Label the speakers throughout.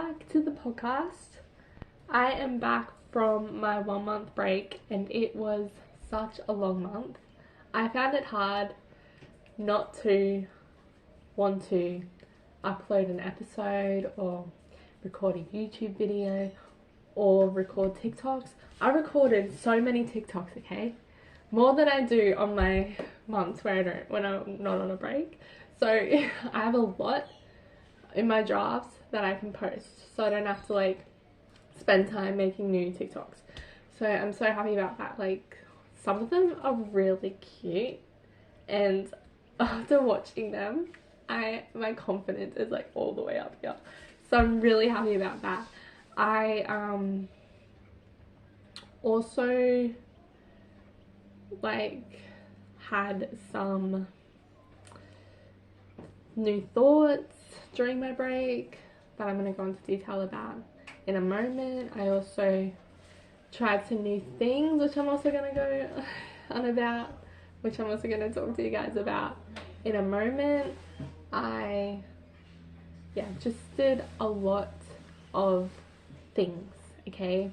Speaker 1: back to the podcast. I am back from my 1 month break and it was such a long month. I found it hard not to want to upload an episode or record a YouTube video or record TikToks. I recorded so many TikToks, okay? More than I do on my months when I'm not on a break. So I have a lot in my drafts that I can post, so I don't have to like spend time making new TikToks. So I'm so happy about that. Like, some of them are really cute, and after watching them, my confidence is like all the way up here. So I'm really happy about that. I also like had some new thoughts during my break that I'm going to go into detail about in a moment. I also tried some new things which I'm also going to go on about, which I'm also going to talk to you guys about in a moment. I just did a lot of things, okay?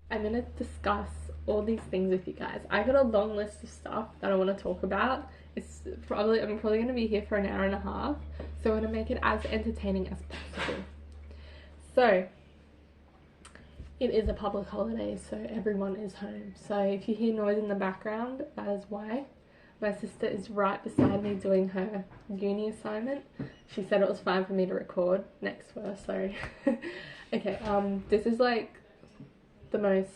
Speaker 1: I'm going to discuss all these things with you guys. I got a long list of stuff that I want to talk about. I'm probably going to be here for an hour and a half, so I'm going to make it as entertaining as possible. So it is a public holiday, so everyone is home. So if you hear noise in the background, that is why. My sister is right beside me doing her uni assignment. She said it was fine for me to record next to her, so okay, this is like the most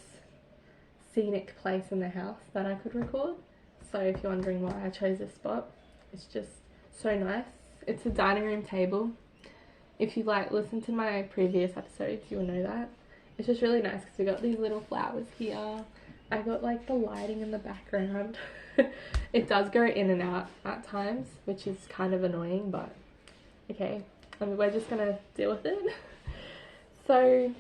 Speaker 1: scenic place in the house that I could record. So if you're wondering why I chose this spot, it's just so nice. It's a dining room table. If you like listen to my previous episodes, you'll know that. It's just really nice because we got these little flowers here. I got like the lighting in the background. It does go in and out at times, which is kind of annoying, but okay. We're just gonna deal with it. So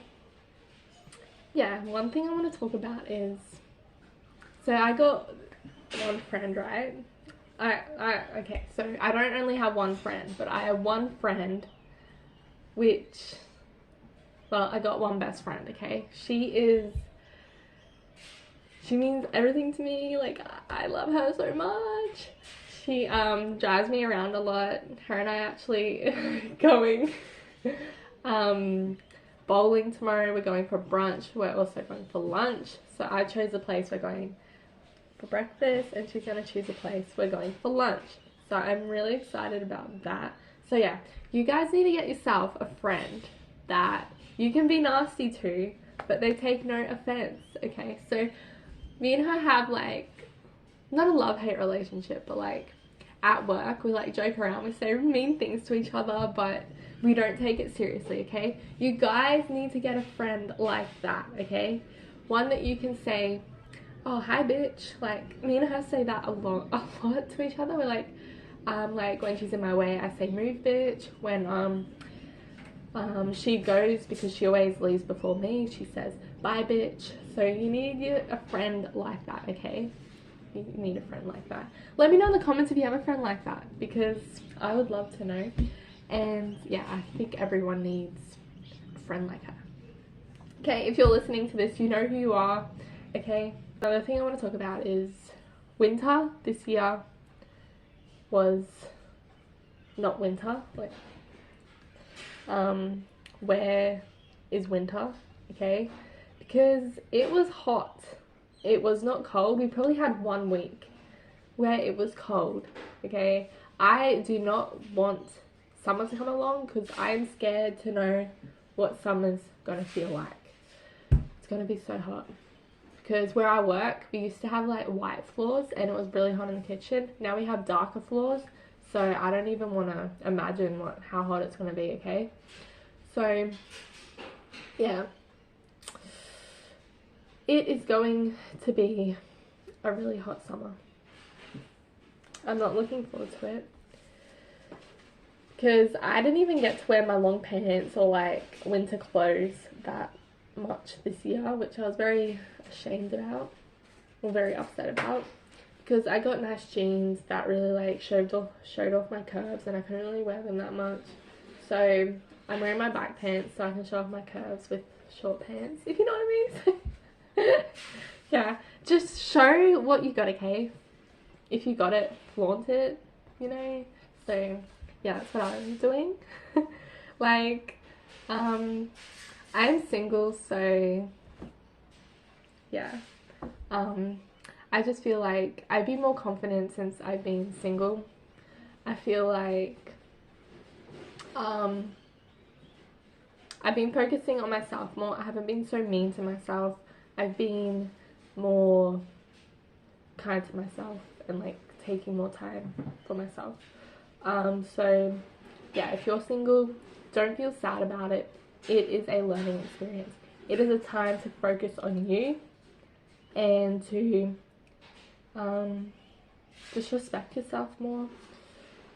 Speaker 1: yeah, one thing I want to talk about is, so I got one friend, right? Okay, so I don't only have one friend, but I have one friend which, well, I got one best friend, okay? She means everything to me. Like, I love her so much. She drives me around a lot. Her and I actually going bowling tomorrow. We're going for brunch. We're also going for lunch. So I chose a place we're going for breakfast, and she's going to choose a place we're going for lunch. So I'm really excited about that. So yeah, you guys need to get yourself a friend that you can be nasty to, but they take no offense, okay? So me and her have like, not a love-hate relationship, but like at work we like joke around, we say mean things to each other, but we don't take it seriously, okay? You guys need to get a friend like that, okay? One that you can say, oh, hi bitch. Like, me and her say that a lot to each other. We're like when she's in my way, I say move bitch. When she goes, because she always leaves before me, she says bye bitch. So you need a friend like that, okay? You need a friend like that. Let me know in the comments if you have a friend like that, because I would love to know. And yeah, I think everyone needs a friend like her. Okay, if you're listening to this, you know who you are, okay? Another thing I want to talk about is winter. This year was not winter. Like, where is winter, okay? Because it was hot. It was not cold. We probably had 1 week where it was cold, okay? I do not want summer to come along because I'm scared to know what summer's gonna feel like. It's gonna be so hot. Because where I work, we used to have like white floors and it was really hot in the kitchen. Now we have darker floors, so I don't even want to imagine how hot it's going to be, okay? So yeah, it is going to be a really hot summer. I'm not looking forward to it because I didn't even get to wear my long pants or like winter clothes that much this year, which I was very ashamed about, or very upset about, because I got nice jeans that really like showed off my curves and I couldn't really wear them that much. So I'm wearing my bike pants so I can show off my curves with short pants, if you know what I mean. Yeah, just show what you got, okay? If you got it, flaunt it, you know? So yeah, that's what I'm doing. Like, I'm single, so yeah. I just feel like I've been more confident since I've been single. I feel like I've been focusing on myself more. I haven't been so mean to myself. I've been more kind to myself and like taking more time for myself. So yeah, if you're single, don't feel sad about it. It is a learning experience. It is a time to focus on you and to just respect yourself more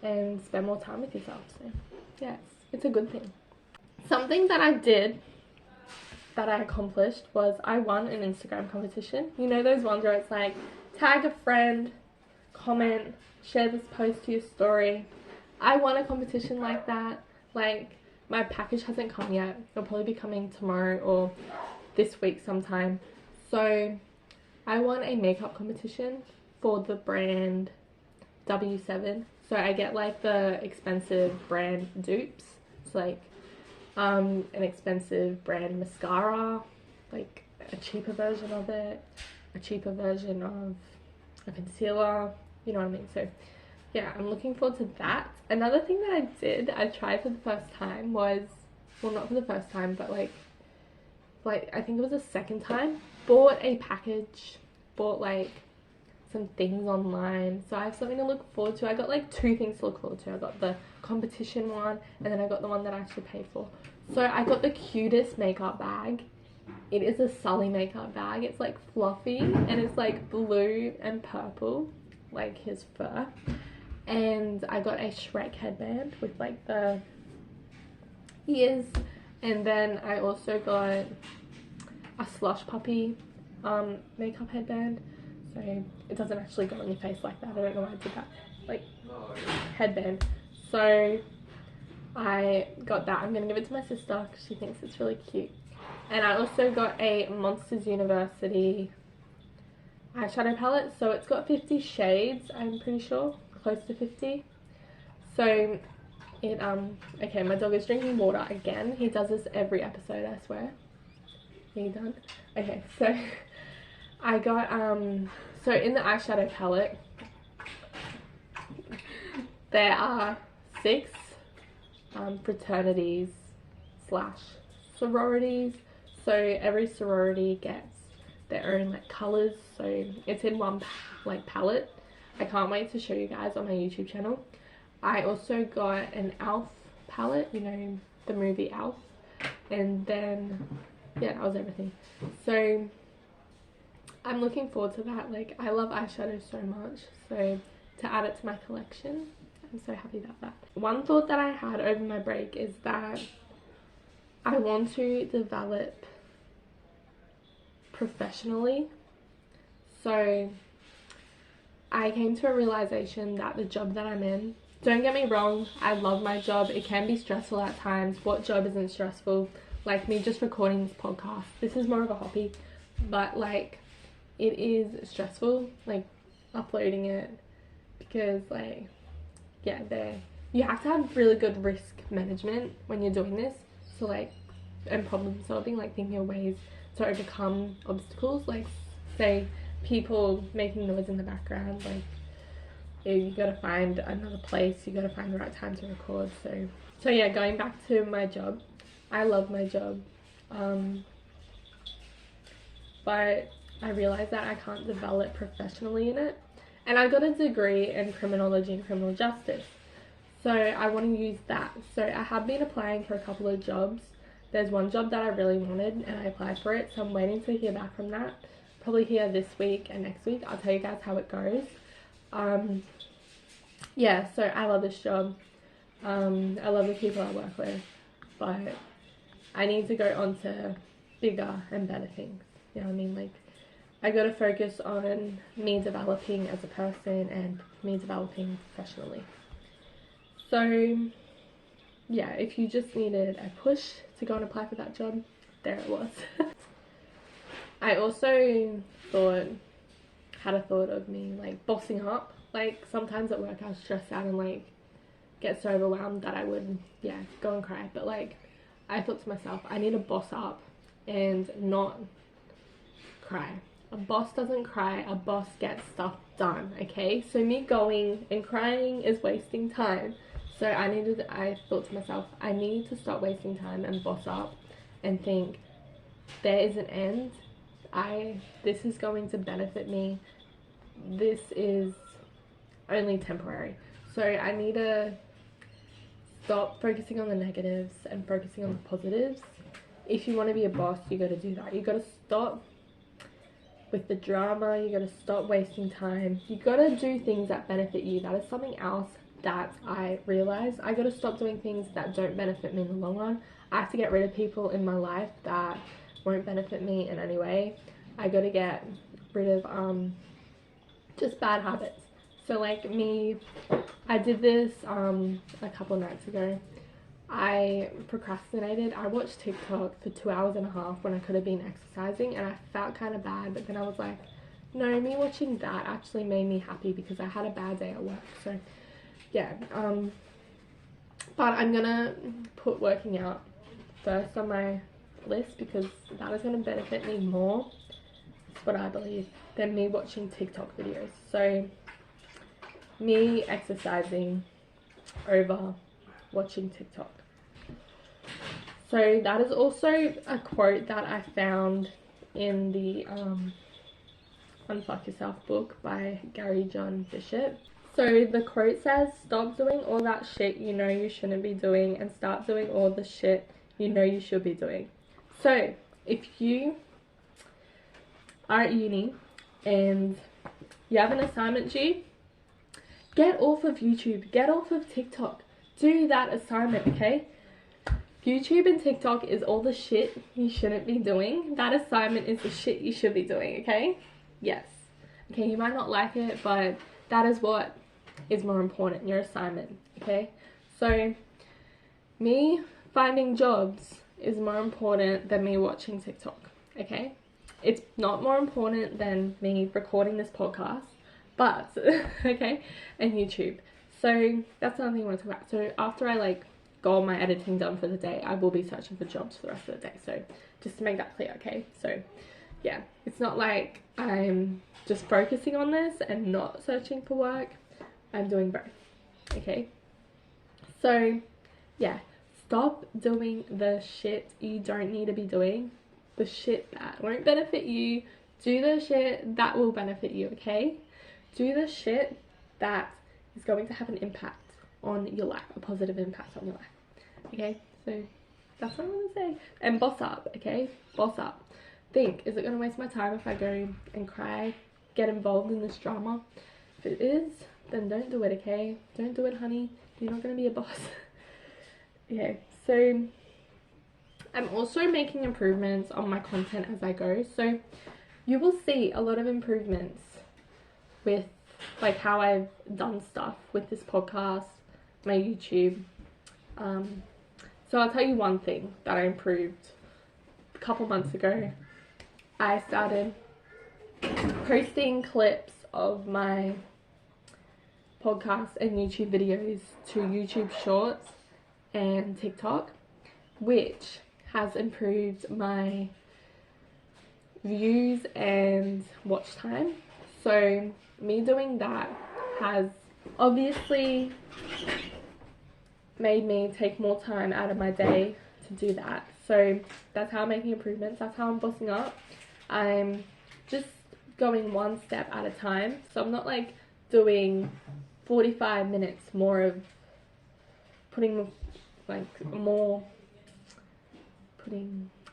Speaker 1: and spend more time with yourself. So yes, it's a good thing. Something that I did that I accomplished was I won an Instagram competition. You know those ones where it's like tag a friend, comment, share this post to your story. I won a competition like that. Like, my package hasn't come yet. It'll probably be coming tomorrow or this week sometime. So I won a makeup competition for the brand W7. So I get like the expensive brand dupes. It's like an expensive brand mascara, like a cheaper version of it, a cheaper version of a concealer, you know what I mean? So yeah, I'm looking forward to that. Another thing that I tried for the first time was, well, not for the first time, but like I think it was the second time, bought a package, bought like some things online, so I have something to look forward to. I got like 2 things to look forward to. I got the competition one, and then I got the one that I actually paid for. So I got the cutest makeup bag. It is a Sully makeup bag. It's like fluffy and it's like blue and purple, like his fur. And I got a Shrek headband with like the ears, and then I also got a Slush Puppy makeup headband. So it doesn't actually go on your face like that. I don't know why I did that. Like, headband. So I got that. I'm going to give it to my sister because she thinks it's really cute. And I also got a Monsters University eyeshadow palette. So it's got 50 shades, I'm pretty sure. Close to 50. So it, okay, my dog is drinking water again. He does this every episode, I swear. Are you done? Okay, so I got, so in the eyeshadow palette, there are 6 fraternities / sororities. So every sorority gets their own like colors. So it's in one like palette. I can't wait to show you guys on my YouTube channel. I also got an Elf palette, you know, the movie Elf. And then, yeah, that was everything. So I'm looking forward to that. Like, I love eyeshadow so much. So to add it to my collection, I'm so happy about that. One thought that I had over my break is that I want to develop professionally. So I came to a realization that the job that I'm in, don't get me wrong, I love my job. It can be stressful at times. What job isn't stressful? Like me just recording this podcast. This is more of a hobby, but like it is stressful, like uploading it, because like, yeah, you have to have really good risk management when you're doing this. So like, and problem solving, like thinking of ways to overcome obstacles, like say people making noise in the background, like you gotta find another place, you gotta find the right time to record. So yeah, going back to my job, I love my job, but I realized that I can't develop professionally in it. And I got a degree in criminology and criminal justice, so I want to use that. So I have been applying for a couple of jobs. There's one job that I really wanted and I applied for it, so I'm waiting to hear back from that. Probably here this week and next week. I'll tell you guys how it goes. Yeah, so I love this job. I love the people I work with, but I need to go on to bigger and better things. You know what I mean? Like, I got to focus on me developing as a person and me developing professionally. So yeah, if you just needed a push to go and apply for that job, there it was. I also had a thought of me like bossing up. Like sometimes at work I was stressed out and like get so overwhelmed that I would, yeah, go and cry. But like I thought to myself, I need to boss up and not cry. A boss doesn't cry, a boss gets stuff done, okay? So me going and crying is wasting time. So I thought to myself, I need to stop wasting time and boss up and think there is an end. This is going to benefit me. This is only temporary. So I need to stop focusing on the negatives and focusing on the positives. If you want to be a boss, you got to do that. You got to stop with the drama. You got to stop wasting time. You got to do things that benefit you. That is something else that I realized. I got to stop doing things that don't benefit me in the long run. I have to get rid of people in my life that won't benefit me in any way. I got to get rid of just bad habits. So like me, I did this a couple nights ago. I procrastinated. I watched TikTok for 2.5 hours when I could have been exercising, and I felt kind of bad, but then I was like, no, me watching that actually made me happy because I had a bad day at work. So yeah, but I'm gonna put working out first on my list because that is going to benefit me more, that's what I believe, than me watching TikTok videos. So me exercising over watching TikTok. So that is also a quote that I found in the Unfuck Yourself book by Gary John Bishop. So the quote says, stop doing all that shit you know you shouldn't be doing and start doing all the shit you know you should be doing. So if you are at uni and you have an assignment due, get off of YouTube, get off of TikTok, do that assignment, okay? YouTube and TikTok is all the shit you shouldn't be doing. That assignment is the shit you should be doing, okay? Yes. Okay, you might not like it, but that is what is more important, your assignment, okay? So me finding jobs is more important than me watching TikTok, okay? It's not more important than me recording this podcast, but, okay, and YouTube. So that's another thing I want to talk about. So after I like got all my editing done for the day, I will be searching for jobs for the rest of the day. So just to make that clear, okay? So yeah, it's not like I'm just focusing on this and not searching for work. I'm doing both, okay? So yeah, stop doing the shit you don't need to be doing, the shit that won't benefit you. Do the shit that will benefit you, okay? Do the shit that is going to have an impact on your life, a positive impact on your life, okay? So that's what I'm going to say. And boss up, okay? Boss up. Think, is it going to waste my time if I go and cry, get involved in this drama? If it is, then don't do it, okay? Don't do it, honey. You're not going to be a boss. Okay, so I'm also making improvements on my content as I go. So you will see a lot of improvements with like how I've done stuff with this podcast, my YouTube. So I'll tell you one thing that I improved a couple months ago. I started posting clips of my podcast and YouTube videos to YouTube Shorts and TikTok, which has improved my views and watch time. So me doing that has obviously made me take more time out of my day to do that. So that's how I'm making improvements. That's how I'm bossing up. I'm just going one step at a time. So I'm not like doing 45 minutes more of putting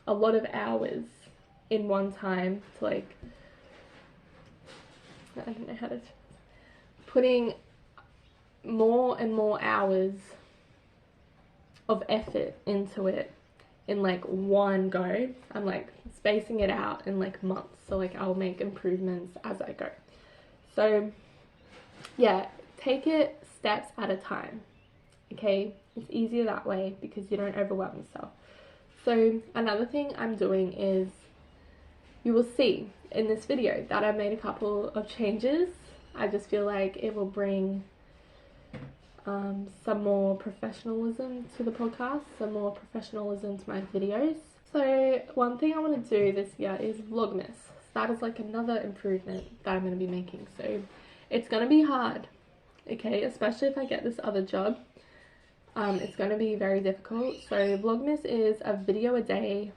Speaker 1: a lot of hours in one time to like, I don't know how to, putting more and more hours of effort into it in like one go. I'm like spacing it out in like months, so like I'll make improvements as I go. So yeah, take it steps at a time, okay? It's easier that way because you don't overwhelm yourself. So another thing I'm doing is, you will see in this video that I made a couple of changes. I just feel like it will bring some more professionalism to the podcast, some more professionalism to my videos. So one thing I want to do this year is Vlogmas. So that is like another improvement that I'm going to be making. So it's going to be hard, okay, especially if I get this other job. It's going to be very difficult. So Vlogmas is a video a day,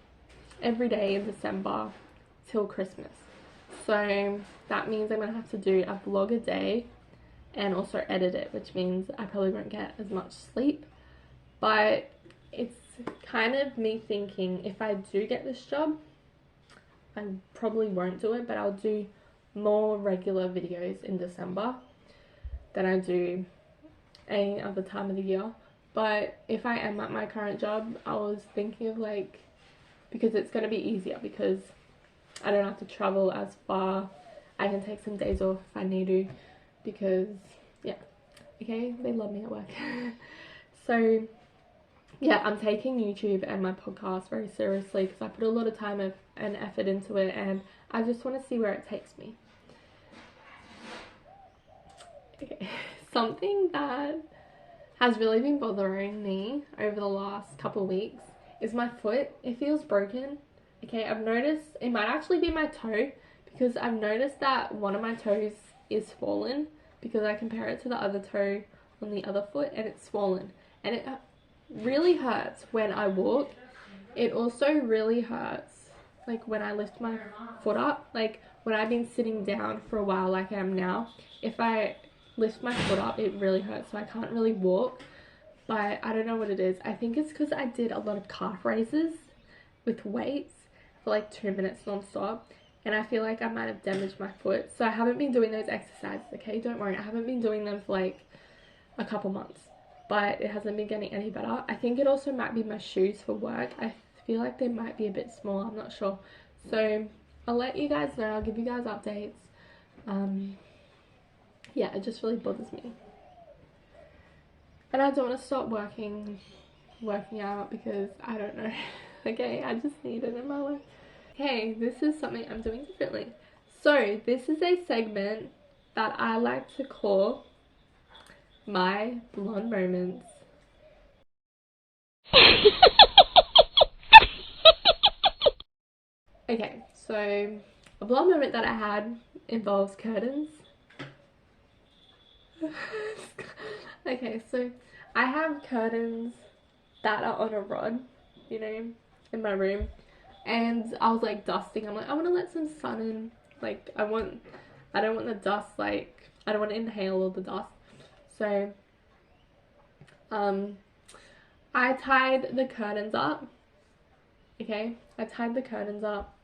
Speaker 1: every day in December till Christmas. So that means I'm going to have to do a vlog a day and also edit it, which means I probably won't get as much sleep. But it's kind of me thinking, if I do get this job, I probably won't do it, but I'll do more regular videos in December than I do any other time of the year. But if I am at my current job, I was thinking of like, because it's going to be easier because I don't have to travel as far. I can take some days off if I need to, because yeah, okay, they love me at work. So yeah, I'm taking YouTube and my podcast very seriously because I put a lot of time and effort into it, and I just want to see where it takes me. Okay, something that has really been bothering me over the last couple of weeks is my foot. It feels broken. Okay, I've noticed it might actually be my toe, because I've noticed that one of my toes is swollen, because I compare it to the other toe on the other foot and it's swollen, and it really hurts when I walk. It also really hurts like when I lift my foot up, like when I've been sitting down for a while like I am now. If I lift my foot up, it really hurts, so I can't really walk. But I don't know what it is. I think it's because I did a lot of calf raises with weights for like 2 minutes non-stop, and I feel like I might have damaged my foot. So I haven't been doing those exercises, okay? Don't worry, I haven't been doing them for like a couple months, but it hasn't been getting any better. I think it also might be my shoes for work. I feel like they might be a bit small, I'm not sure. So I'll let you guys know, I'll give you guys updates. Yeah, it just really bothers me. And I don't want to stop working out because I don't know. Okay, I just need it in my life. Okay, this is something I'm doing differently. So this is a segment that I like to call my blonde moments. Okay, so a blonde moment that I had involves curtains. Okay, so I have curtains that are on a rod, you know, in my room, and I was like dusting. I'm like, I want to let some sun in. Like I don't want the dust, like I don't want to inhale all the dust. So I tied the curtains up. Okay, I tied the curtains up,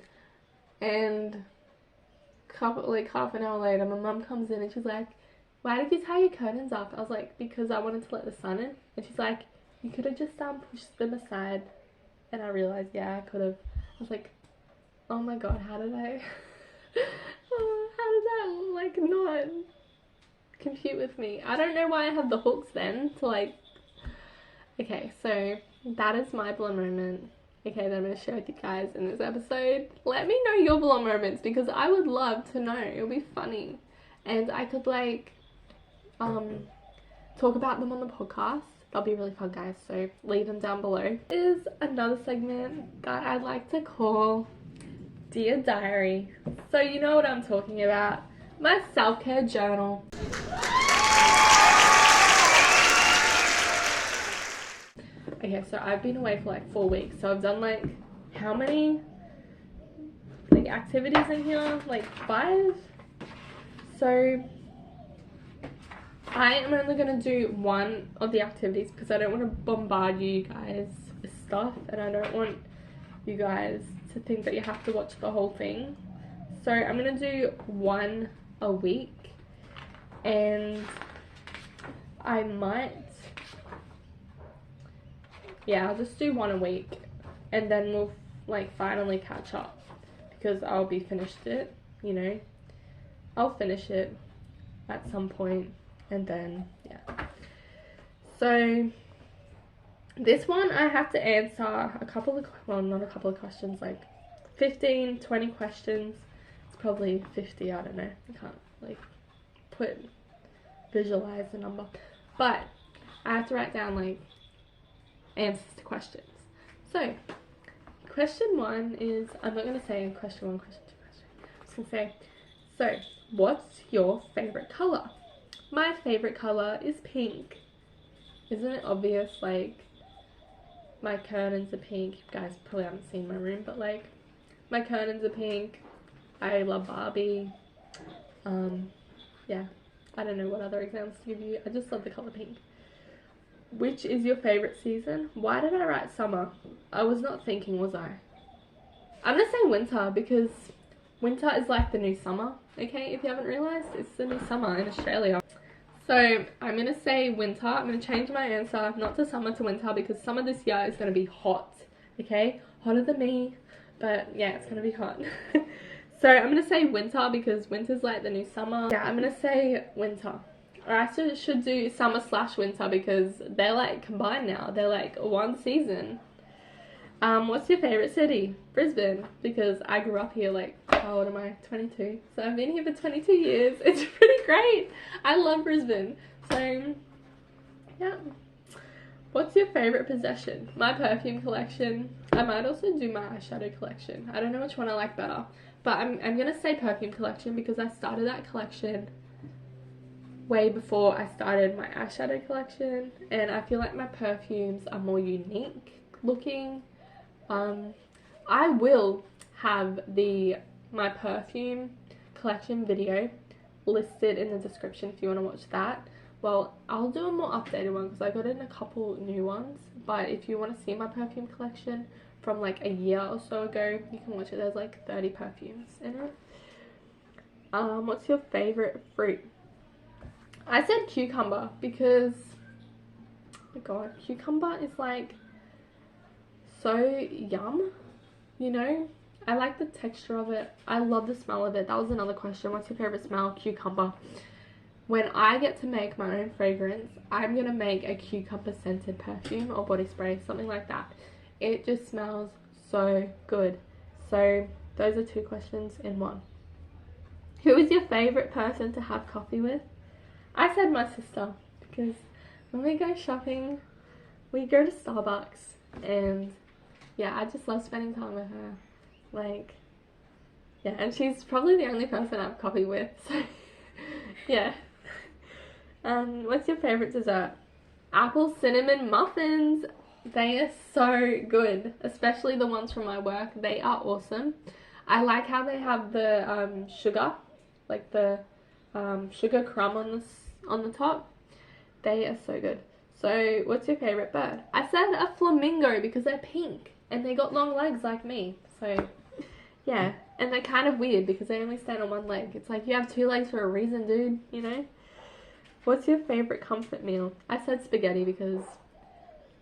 Speaker 1: and half an hour later my mum comes in and she's like, why did you tie your curtains up? I was like, because I wanted to let the sun in. And she's like, you could have just pushed them aside. And I realized, yeah, I could have. I was like, oh my god, how did I how did that like not compute with me? I don't know why I have the hooks then to like. Okay, so that is my blonde moment, okay, that I'm going to share with you guys in this episode. Let me know your blonde moments, because I would love to know. It'll be funny, and I could like talk about them on the podcast. That'll be really fun, guys, so leave them down below. Is another segment that I like to call Dear Diary. So you know what I'm talking about, my self-care journal. Okay, so I've been away for like 4 weeks, so I've done like, how many like activities in here? Like 5? So I am only going to do one of the activities because I don't want to bombard you guys with stuff, and I don't want you guys to think that you have to watch the whole thing. So I'm going to do one a week, and I might, yeah, I'll just do one a week, and then we'll like finally catch up because I'll be finished it, you know. I'll finish it at some point. And then, yeah. So this one I have to answer a couple of, well, not a couple of questions, like 15, 20 questions. It's probably 50, I don't know. I can't like visualize the number. But I have to write down like answers to questions. So question 1 is, I'm not going to say question 1, question 2, question 3. I'm just going to say, so what's your favorite color? My favorite color is pink. Isn't it obvious? Like, my curtains are pink. You guys probably haven't seen my room, but like, my curtains are pink. I love Barbie. Yeah, I don't know what other examples to give you. I just love the color pink. Which is your favorite season? Why did I write summer? I was not thinking, was I? I'm gonna say winter, because winter is like the new summer. Okay, if you haven't realized, it's the new summer in Australia. So I'm going to say winter. I'm going to change my answer, not to summer, to winter, because summer this year is going to be hot, okay? Hotter than me, but yeah, it's going to be hot. So I'm going to say winter because winter's like the new summer. Yeah, I'm going to say winter. Or I should do summer/winter because they're like combined now. They're like one season. What's your favorite city? Brisbane, because I grew up here. Like, how old am I? 22. So I've been here for 22 years. It's pretty great. I love Brisbane. So yeah. What's your favorite possession? My perfume collection. I might also do my eyeshadow collection. I don't know which one I like better, but I'm gonna say perfume collection because I started that collection way before I started my eyeshadow collection, and I feel like my perfumes are more unique looking. I will have my perfume collection video listed in the description if you want to watch that. Well, I'll do a more updated one because I got in a couple new ones, but if you want to see my perfume collection from like a year or so ago, you can watch it. There's like 30 perfumes in it. What's your favorite fruit? I said cucumber because, oh my god, cucumber is like so yum, you know? I like the texture of it. I love the smell of it. That was another question. What's your favorite smell? Cucumber. When I get to make my own fragrance, I'm gonna make a cucumber scented perfume or body spray, something like that. It just smells so good. So those are 2 questions in one. Who is your favorite person to have coffee with? I said my sister, because when we go shopping, we go to Starbucks, and yeah, I just love spending time with her. Like, yeah, and she's probably the only person I have coffee with, so yeah. What's your favorite dessert? Apple cinnamon muffins. They are so good, especially the ones from my work. They are awesome. I like how they have the sugar, like the sugar crumb on the top. They are so good. So what's your favorite bird? I said a flamingo because they're pink and they got long legs like me. So yeah, and they're kind of weird because they only stand on one leg. It's like you have 2 legs for a reason, dude, you know? What's your favorite comfort meal? I said spaghetti because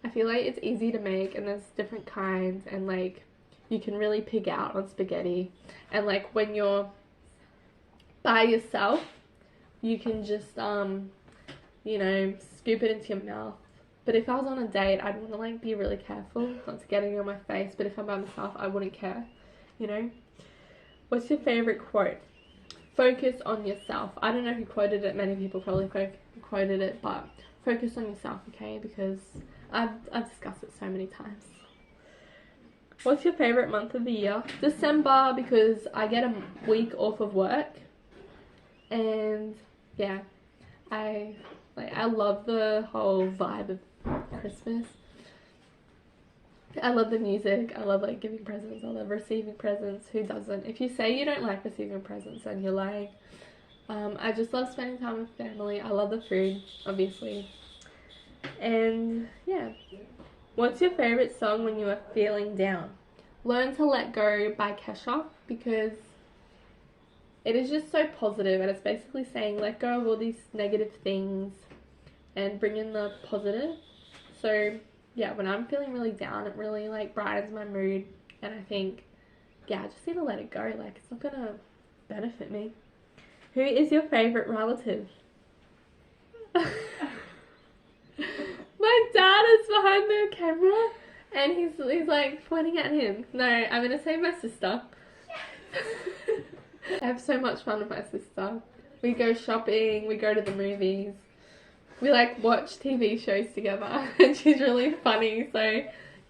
Speaker 1: I feel like it's easy to make and there's different kinds, and like you can really pig out on spaghetti, and like when you're by yourself you can just you know, scoop it into your mouth. But if I was on a date, I'd want to like be really careful not to get it on my face, but if I'm by myself I wouldn't care, you know? What's your favorite quote? Focus on yourself. I don't know who quoted it. Many people probably quoted it, but focus on yourself, okay? Because I've discussed it so many times. What's your favorite month of the year? December, because I get a week off of work, and yeah, I love the whole vibe of Christmas. I love the music. I love like giving presents. I love receiving presents. Who doesn't? If you say you don't like receiving presents, then you're lying. I just love spending time with family. I love the food, obviously. And yeah. What's your favorite song when you are feeling down? Learn to Let Go by Kesha, because it is just so positive, and it's basically saying let go of all these negative things and bring in the positive. So yeah, when I'm feeling really down, it really like brightens my mood, and I think, yeah, I just need to let it go. Like, it's not gonna benefit me. Who is your favorite relative? My dad is behind the camera and he's like pointing at him. No, I'm gonna say my sister. I have so much fun with my sister. We go shopping, we go to the movies, we like watch TV shows together and she's really funny. So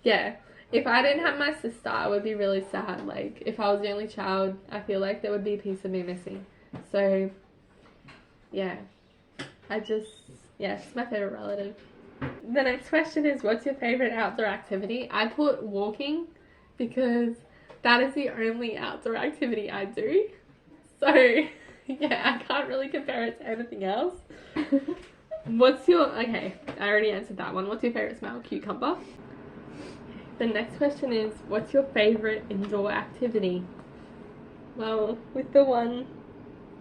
Speaker 1: yeah, if I didn't have my sister I would be really sad. Like if I was the only child, I feel like there would be a piece of me missing. So yeah, she's my favorite relative. The next question is, what's your favorite outdoor activity? I put walking because that is the only outdoor activity I do. So yeah, I can't really compare it to anything else. Okay, I already answered that one. What's your favorite smell? Cucumber. The next question is, what's your favorite indoor activity? Well, with the one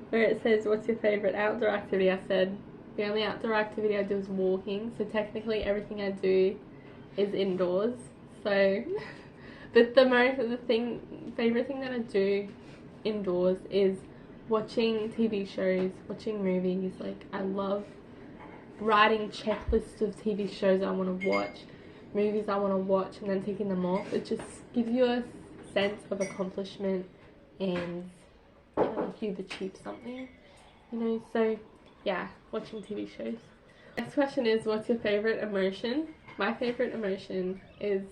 Speaker 1: where it says, what's your favorite outdoor activity, I said the only outdoor activity I do is walking. So technically everything I do is indoors. So, but the favorite thing that I do indoors is watching TV shows, watching movies. Like I love writing checklists of TV shows I want to watch, movies I want to watch, and then ticking them off. It just gives you a sense of accomplishment and like you've achieved something, you know. So yeah, watching TV shows. Next question is, what's your favorite emotion? My favorite emotion is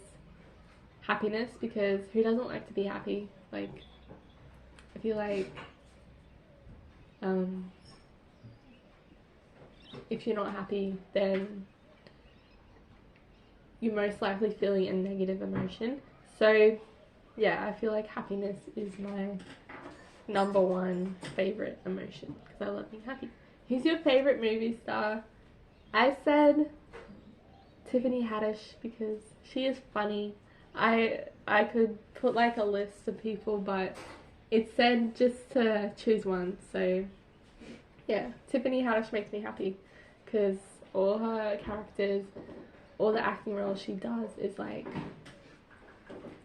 Speaker 1: happiness, because who doesn't like to be happy? Like I feel like if you're not happy, then you're most likely feeling a negative emotion. So yeah, I feel like happiness is my number one favorite emotion because I love being happy. Who's your favorite movie star? I said Tiffany Haddish because she is funny. I could put like a list of people, but it said just to choose one. So yeah, Tiffany Haddish makes me happy because all her characters, all the acting roles she does is like,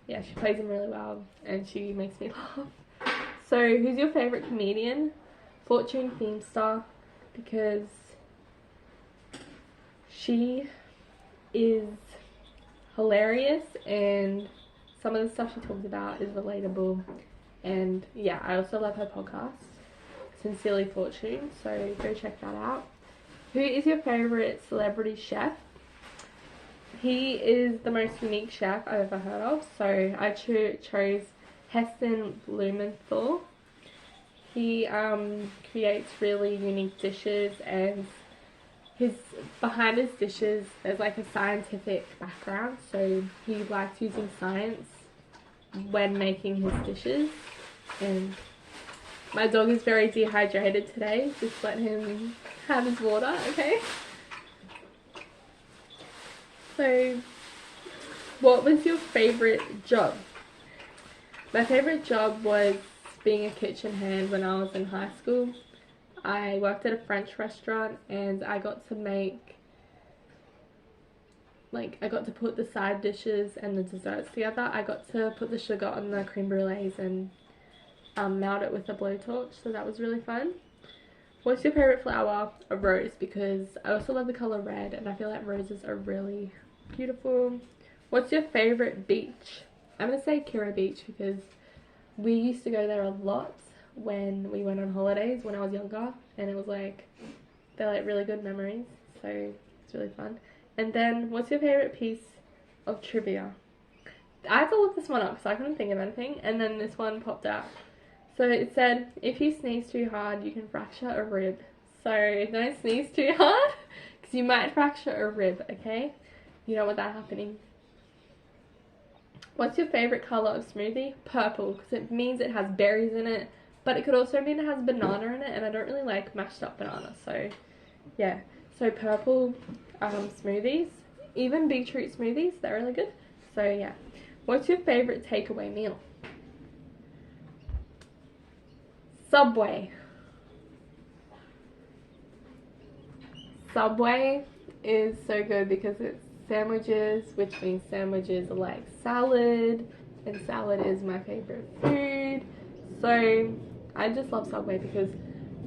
Speaker 1: yeah, she plays them really well and she makes me laugh. So who's your favorite comedian? Fortune Feimster, because she is hilarious and some of the stuff she talks about is relatable. And yeah, I also love her podcast, Sincerely Fortune, so go check that out. Who is your favorite celebrity chef? He is the most unique chef I've ever heard of, so I chose Heston Blumenthal. He creates really unique dishes, and behind his dishes there's like a scientific background, so he likes using science when making his dishes. And my dog is very dehydrated today, just let him have his water, okay? So what was your favorite job? My favorite job was being a kitchen hand when I was in high school. I worked at a French restaurant and I got to make, like, I got to put the side dishes and the desserts together. I got to put the sugar on the creme brulees and melt it with a blowtorch, so that was really fun. What's your favorite flower? A rose, because I also love the color red and I feel like roses are really beautiful. What's your favorite beach? I'm gonna say Kira Beach because we used to go there a lot when we went on holidays when I was younger, and it was like, they're like really good memories, so it's really fun. And then what's your favorite piece of trivia? I had to look this one up because I couldn't think of anything, and then this one popped out. So it said, if you sneeze too hard you can fracture a rib. So don't sneeze too hard because you might fracture a rib, okay? You don't want that happening. What's your favorite color of smoothie? Purple, because it means it has berries in it, but it could also mean it has banana in it, and I don't really like mashed up banana, so yeah. So purple smoothies, even beetroot smoothies, they're really good. So yeah. What's your favorite takeaway meal? Subway. Subway is so good because it's sandwiches, which means sandwiches are like salad, and salad is my favorite food. So I just love Subway because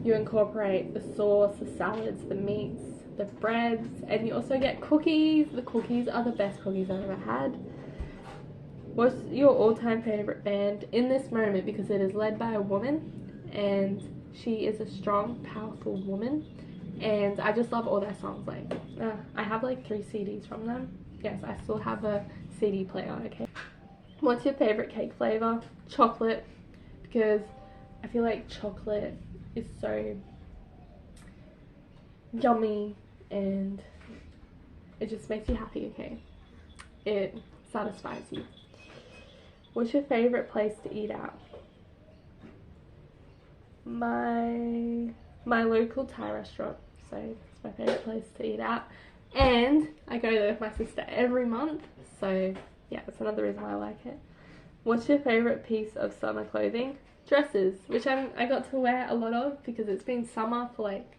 Speaker 1: you incorporate the sauce, the salads, the meats, the breads, and you also get cookies. The cookies are the best cookies I've ever had. What's your all-time favorite band in this moment? Because it is led by a woman, and she is a strong, powerful woman, and I just love all their songs. Like, I have like 3 CDs from them. Yes, I still have a CD player. Okay. What's your favorite cake flavor? Chocolate, because I feel like chocolate is so yummy and it just makes you happy. Okay, it satisfies you. What's your favorite place to eat out? My local Thai restaurant. So it's my favorite place to eat out, and I go there with my sister every month. So yeah, that's another reason why I like it. What's your favorite piece of summer clothing? Dresses, which I got to wear a lot of because it's been summer for like,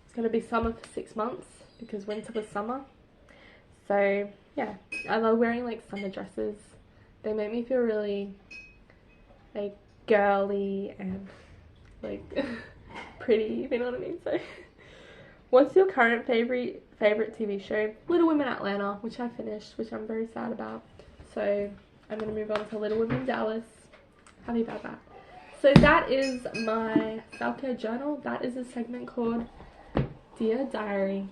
Speaker 1: it's going to be summer for 6 months because winter was summer. So yeah, I love wearing like summer dresses. They make me feel really like girly and like pretty, if you know what I mean. So what's your current favorite TV show? Little Women Atlanta, which I finished, which I'm very sad about. So I'm going to move on to Little Women Dallas. Happy about that. So that is my self-care journal. That is a segment called Dear Diary.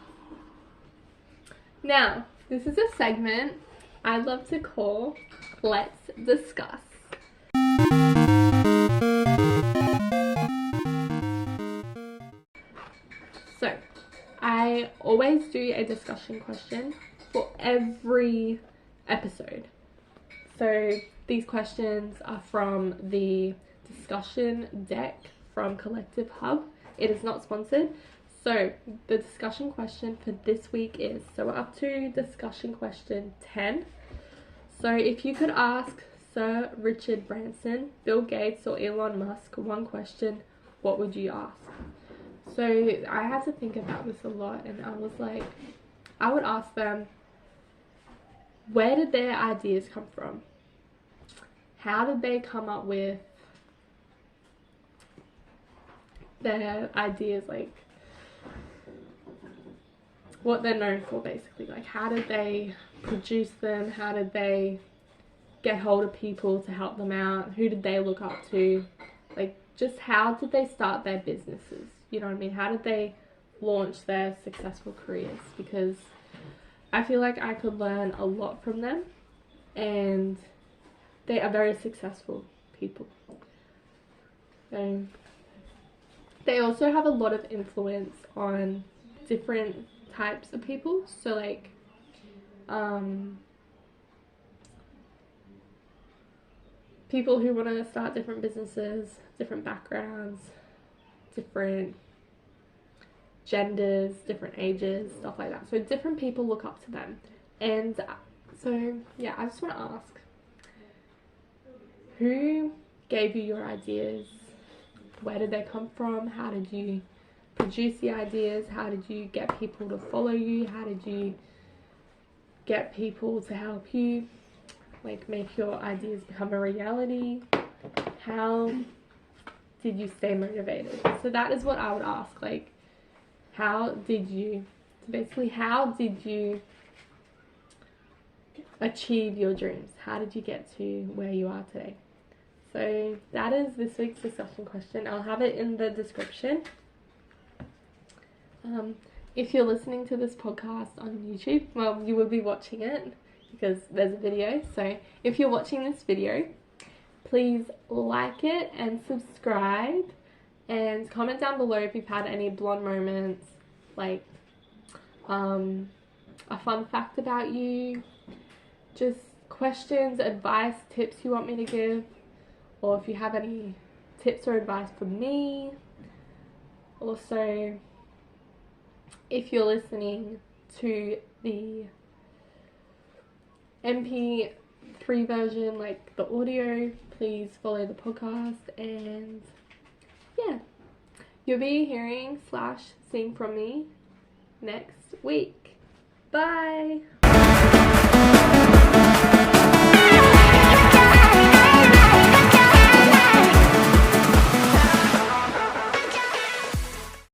Speaker 1: Now, this is a segment I love to call Let's Discuss. So, I always do a discussion question for every episode. So, these questions are from the discussion deck from Collective Hub. It is not sponsored. So, the discussion question for this week is, so we're up to discussion question 10. So, if you could ask Sir Richard Branson, Bill Gates, or Elon Musk one question, what would you ask? So, I had to think about this a lot, and I was like, I would ask them, where did their ideas come from? How did they come up with their ideas, like what they're known for, basically? Like, how did they produce them? How did they get hold of people to help them out? Who did they look up to? Like, just how did they start their businesses? You know what I mean? How did they launch their successful careers? Because I feel like I could learn a lot from them, and they are very successful people. And they also have a lot of influence on different types of people. So like, people who want to start different businesses, different backgrounds, different genders, different ages, stuff like that. So different people look up to them. And so yeah, I just want to ask, who gave you your ideas? Where did they come from? How did you produce the ideas? How did you get people to follow you? How did you get people to help you, like, make your ideas become a reality? How did you stay motivated? So that is what I would ask. Like, how did you achieve your dreams? How did you get to where you are today? So that is this week's discussion question. I'll have it in the description. If you're listening to this podcast on YouTube, well, you will be watching it because there's a video. So if you're watching this video, please like it and subscribe, and comment down below if you've had any blonde moments, like a fun fact about you, just questions, advice, tips you want me to give, or if you have any tips or advice for me. Also, if you're listening to the MP3 version, like the audio, please follow the podcast, and yeah, you'll be hearing / seeing from me next week. Bye!